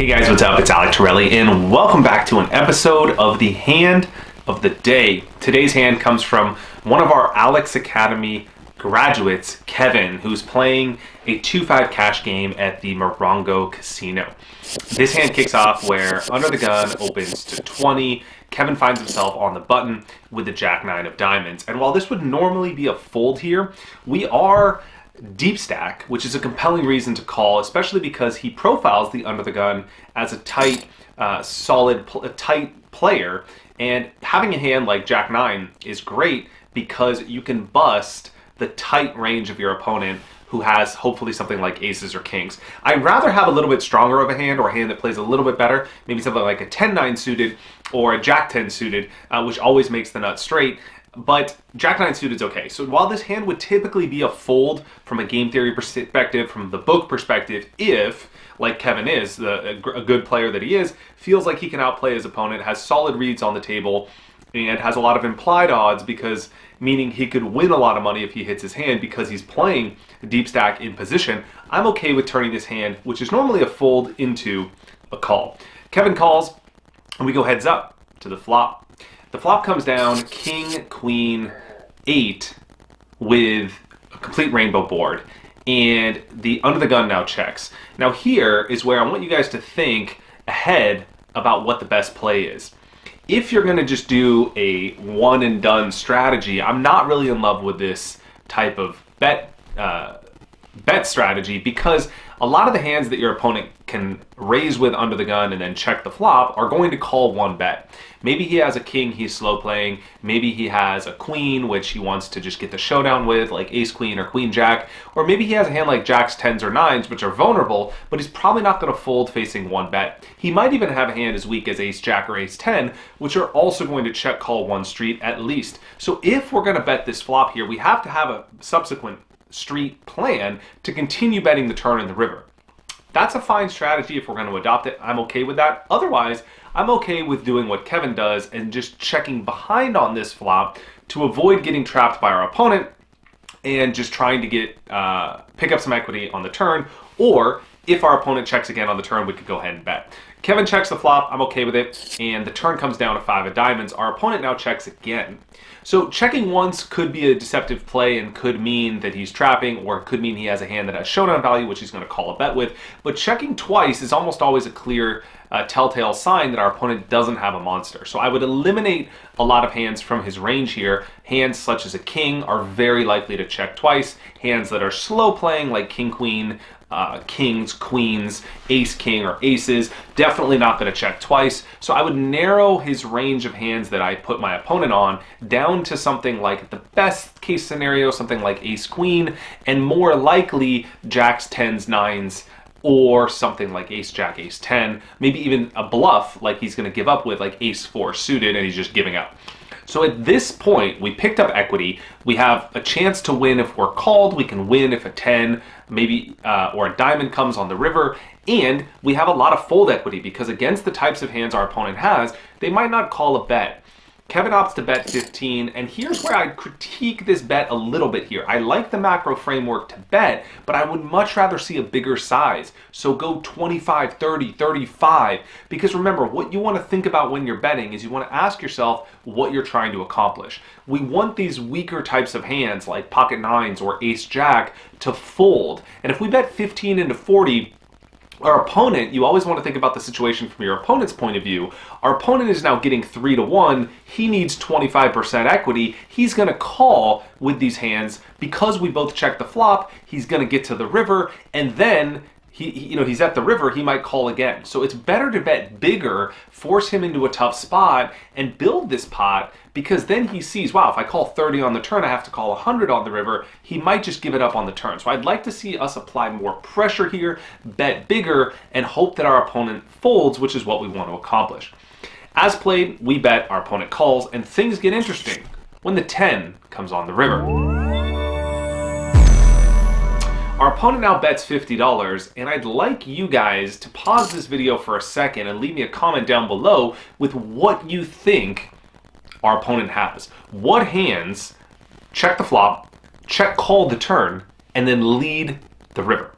Hey guys, what's up? It's Alec Torelli, and welcome back to an episode of the Hand of the Day. Today's hand comes from one of our Alec's Academy graduates, Kevin, who's playing a 2-5 cash game at the Morongo Casino. This hand kicks off where under the gun opens to 20. Kevin finds himself on the button with the Jack-9 of diamonds. And while this would normally be a fold here, we are deep stack, which is a compelling reason to call, especially because he profiles the under the gun as a tight, tight player. And having a hand like Jack-9 is great because you can bust the tight range of your opponent who has hopefully something like aces or kings. I'd rather have a little bit stronger of a hand, or a hand that plays a little bit better, maybe something like a 10-9 suited or a Jack-10 suited, which always makes the nut straight. But Jack-9 suited is okay. So while this hand would typically be a fold from a game theory perspective, from the book perspective, if, like Kevin is, a good player that he is, feels like he can outplay his opponent, has solid reads on the table, and has a lot of implied odds, because meaning he could win a lot of money if he hits his hand because he's playing deep stack in position, I'm okay with turning this hand, which is normally a fold, into a call. Kevin calls, and we go heads up to the flop. The flop comes down king, queen, 8 with a complete rainbow board, and the under the gun now checks. Now here is where I want you guys to think ahead about what the best play is. If you're going to just do a one and done strategy, I'm not really in love with this type of bet strategy, because a lot of the hands that your opponent can raise with under the gun and then check the flop are going to call one bet. Maybe he has a king he's slow playing, maybe he has a queen which he wants to just get the showdown with, like ace queen or queen jack, or maybe he has a hand like jacks, 10s, or 9s which are vulnerable, but he's probably not going to fold facing one bet. He might even have a hand as weak as ace jack or ace 10, which are also going to check call one street at least. So if we're going to bet this flop here, we have to have a subsequent street plan to continue betting the turn in the river. That's a fine strategy if we're going to adopt it. I'm okay with that. Otherwise, I'm okay with doing what Kevin does and just checking behind on this flop to avoid getting trapped by our opponent and just trying to get pick up some equity on the turn. Or if our opponent checks again on the turn, we could go ahead and bet. Kevin checks the flop, I'm okay with it, and the turn comes down to 5 of diamonds. Our opponent now checks again. So checking once could be a deceptive play and could mean that he's trapping, or it could mean he has a hand that has showdown value, which he's going to call a bet with. But checking twice is almost always a clear telltale sign that our opponent doesn't have a monster. So I would eliminate a lot of hands from his range here. Hands such as a king are very likely to check twice. Hands that are slow playing, like king, queen, kings, queens, ace, king, or aces, definitely not going to check twice. So I would narrow his range of hands that I put my opponent on down to something like, the best case scenario, something like ace, queen, and more likely jacks, 10s, 9s, or something like ace, jack, ace, 10, maybe even a bluff like he's going to give up with, like ace 4 suited, and he's just giving up. So at this point, we picked up equity. We have a chance to win if we're called. We can win if a 10, maybe, or a diamond comes on the river. And we have a lot of fold equity, because against the types of hands our opponent has, they might not call a bet. Kevin opts to bet 15, and here's where I critique this bet a little bit here. I like the macro framework to bet, but I would much rather see a bigger size. So go 25, 30, 35, because remember, what you want to think about when you're betting is you want to ask yourself what you're trying to accomplish. We want these weaker types of hands like pocket 9s or ace jack to fold, and if we bet 15 into 40, our opponent, you always want to think about the situation from your opponent's point of view. Our opponent is now getting 3 to 1. He needs 25% equity. He's going to call with these hands because we both check the flop. He's going to get to the river, and then he's at the river, he might call again. So it's better to bet bigger, force him into a tough spot, and build this pot, because then he sees, wow, if I call 30 on the turn, I have to call 100 on the river. He might just give it up on the turn. So I'd like to see us apply more pressure here, bet bigger, and hope that our opponent folds, which is what we want to accomplish. As played, we bet, our opponent calls, and things get interesting when the 10 comes on the river. Our opponent now bets $50, and I'd like you guys to pause this video for a second and leave me a comment down below with what you think our opponent has. What hands check the flop, check call the turn, and then lead the river?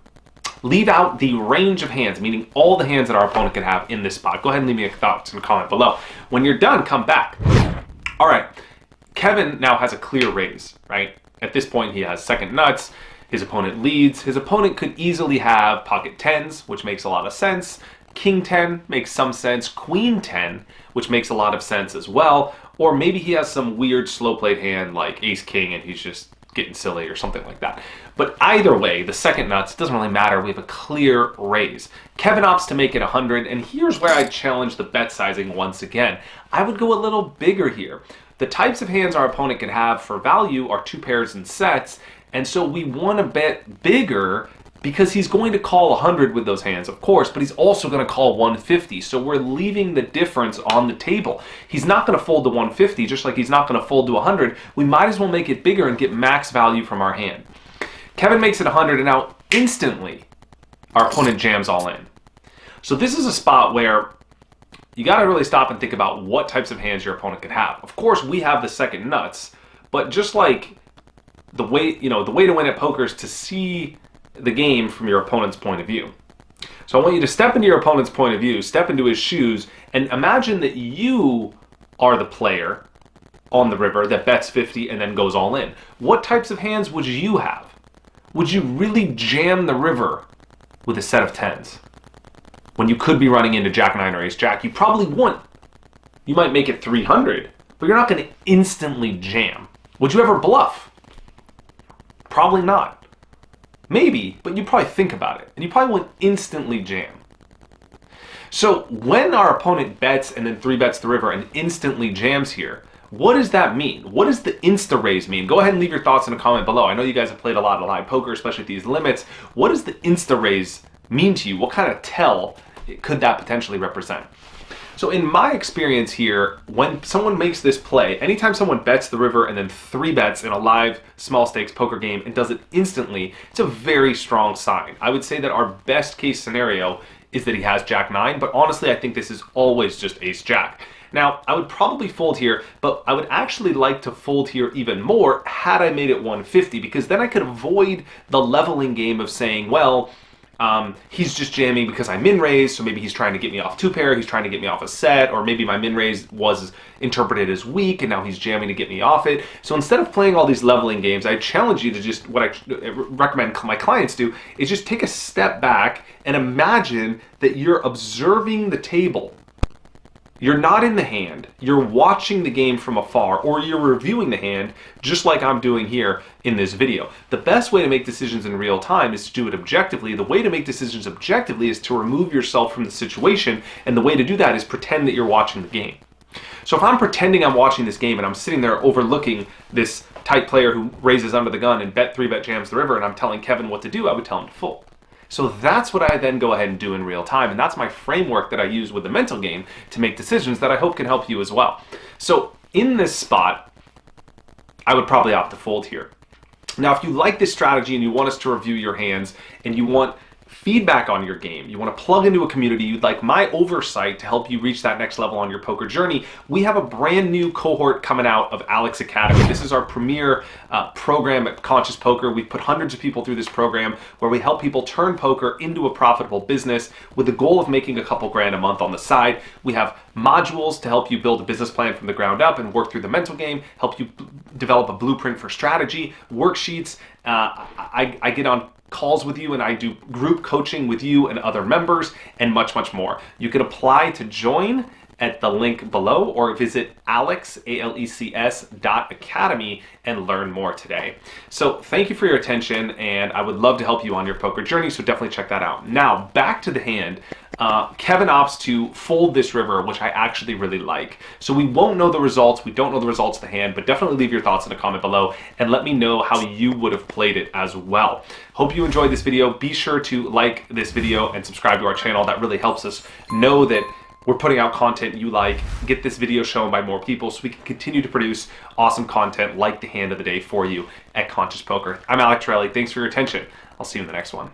leave out the range of hands, meaning all the hands that our opponent could have in this spot. Go ahead and leave me a thoughts and comment below. When you're done, come back. All right, Kevin now has a clear raise, right? At this point, he has second nuts. His opponent leads. His opponent could easily have pocket tens, which makes a lot of sense. King 10 makes some sense. Queen 10, which makes a lot of sense as well. Or maybe he has some weird slow played hand like ace king and he's just getting silly or something like that. But either way, the second nuts, it doesn't really matter. We have a clear raise. Kevin opts to make it 100, and here's where I challenge the bet sizing once again. I would go a little bigger here. The types of hands our opponent can have for value are two pairs and sets, and so we want to bet bigger because he's going to call 100 with those hands, of course, but he's also going to call 150. So we're leaving the difference on the table. He's not going to fold to 150, just like he's not going to fold to 100. We might as well make it bigger and get max value from our hand. Kevin makes it 100, and now instantly our opponent jams all in. So this is a spot where you got to really stop and think about what types of hands your opponent could have. Of course, we have the second nuts, but just like the way to win at poker is to see the game from your opponent's point of view. So I want you to step into your opponent's point of view, step into his shoes, and imagine that you are the player on the river that bets 50 and then goes all in. What types of hands would you have? Would you really jam the river with a set of tens? When you could be running into Jack 9 or Ace Jack, you probably wouldn't. You might make it 300, but you're not going to instantly jam. Would you ever bluff? Probably not. Maybe, but you probably think about it, and you probably won't instantly jam. So when our opponent bets and then 3-bets the river and instantly jams here, what does that mean? What does the insta-raise mean? Go ahead and leave your thoughts in a comment below. I know you guys have played a lot of live poker, especially at these limits. What does the insta-raise mean to you? What kind of tell could that potentially represent? So in my experience here, when someone makes this play, anytime someone bets the river and then 3-bets in a live small stakes poker game and does it instantly, it's a very strong sign. I would say that our best case scenario is that he has Jack 9, but honestly I think this is always just Ace Jack. Now, I would probably fold here, but I would actually like to fold here even more had I made it 150, because then I could avoid the leveling game of saying, well, he's just jamming because I min raised, so maybe he's trying to get me off 2-pair, he's trying to get me off a set, or maybe my min raise was interpreted as weak and now he's jamming to get me off it. So instead of playing all these leveling games, I challenge you to just, what I recommend my clients do, is just take a step back and imagine that you're observing the table. You're not in the hand, you're watching the game from afar, or you're reviewing the hand, just like I'm doing here in this video. The best way to make decisions in real time is to do it objectively. The way to make decisions objectively is to remove yourself from the situation, and the way to do that is pretend that you're watching the game. So if I'm pretending I'm watching this game and I'm sitting there overlooking this tight player who raises under the gun and 3-bet jams the river, and I'm telling Kevin what to do, I would tell him to fold. So that's what I then go ahead and do in real time, and that's my framework that I use with the mental game to make decisions that I hope can help you as well. So in this spot, I would probably opt to fold here. Now, if you like this strategy and you want us to review your hands and you want feedback on your game, you want to plug into a community, you'd like my oversight to help you reach that next level on your poker journey, we have a brand new cohort coming out of Alec's Academy. This is our premier program at Conscious Poker. We've put hundreds of people through this program where we help people turn poker into a profitable business with the goal of making a couple grand a month on the side. We have modules to help you build a business plan from the ground up and work through the mental game, help you develop a blueprint for strategy, worksheets. I get on calls with you and I do group coaching with you and other members, and much, much more. You can apply to join at the link below or visit Alex, ALECS.academy and learn more today. So thank you for your attention, and I would love to help you on your poker journey, so definitely check that out. Now, back to the hand. Kevin opts to fold this river, which I actually really like. So we won't know the results. We don't know the results of the hand, but definitely leave your thoughts in a comment below and let me know how you would have played it as well. Hope you enjoyed this video. Be sure to like this video and subscribe to our channel. That really helps us know that we're putting out content you like. Get this video shown by more people so we can continue to produce awesome content like the hand of the day for you at Conscious Poker. I'm Alec Torelli. Thanks for your attention. I'll see you in the next one.